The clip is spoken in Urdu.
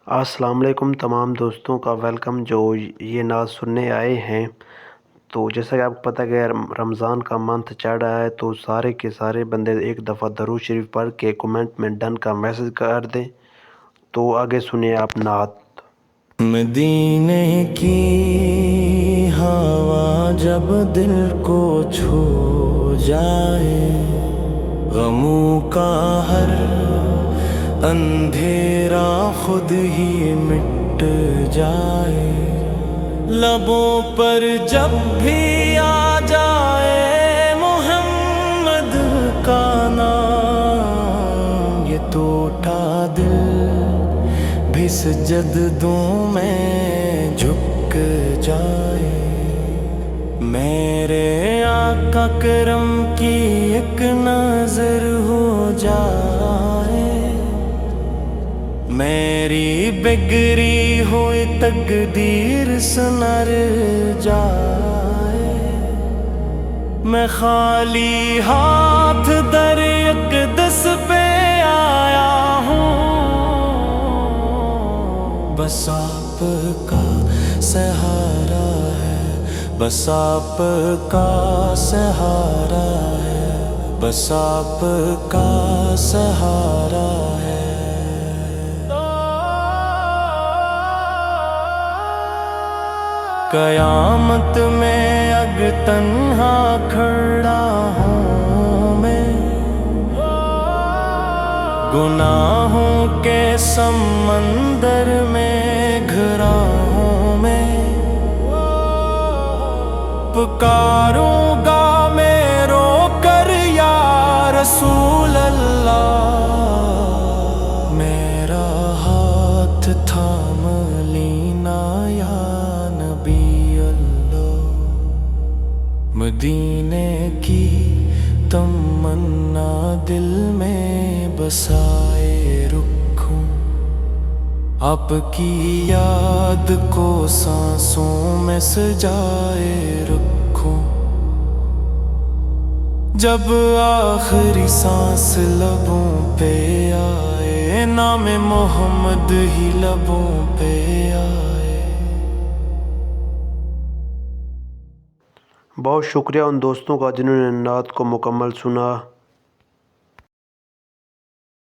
السلام علیکم تمام دوستوں کا ویلکم جو یہ نعت سننے آئے ہیں۔ تو جیسا کہ آپ کو پتہ ہے کہ رمضان کا منتھ چڑھ رہا ہے، تو سارے کے سارے بندے ایک دفعہ درود شریف پڑھ کے کومنٹ میں ڈن کا میسج کر دیں۔ تو آگے سنیں آپ نعت۔ مدینے کی ہوا جب دل کو چھو جائے، غموں کا ہر اندھیرا خود ہی مٹ جائے، لبوں پر جب بھی آ جائے محمد کا نام، یہ ٹوٹا دل بھی سجدوں میں جھک جائے۔ میرے آقا کرم کی ایک نظر ہو جائے، میری بگڑی ہوئی تقدیر سنر جائے۔ میں خالی ہاتھ در اقدس پہ آیا ہوں، بس آپ کا سہارا ہے، بس آپ کا سہارا ہے، بس آپ کا سہارا ہے۔ قیامت میں اگر تنہا کھڑا ہوں میں، گناہوں کے سمندر میں گھرا ہوں میں، پکاروں گا میں رو کر یا رسول اللہ، میرا ہاتھ تھام لینا یا نبی اللہ۔ مدینے کی تمنا دل میں بسائے رکھوں، آپ کی یاد کو سانسوں میں سجائے رکھوں، جب آخری سانس لبوں پہ آئے نام محمد ہی لبوں پہ آئے۔ بہت شکریہ ان دوستوں کا جنہوں نے نعت کو مکمل سنا۔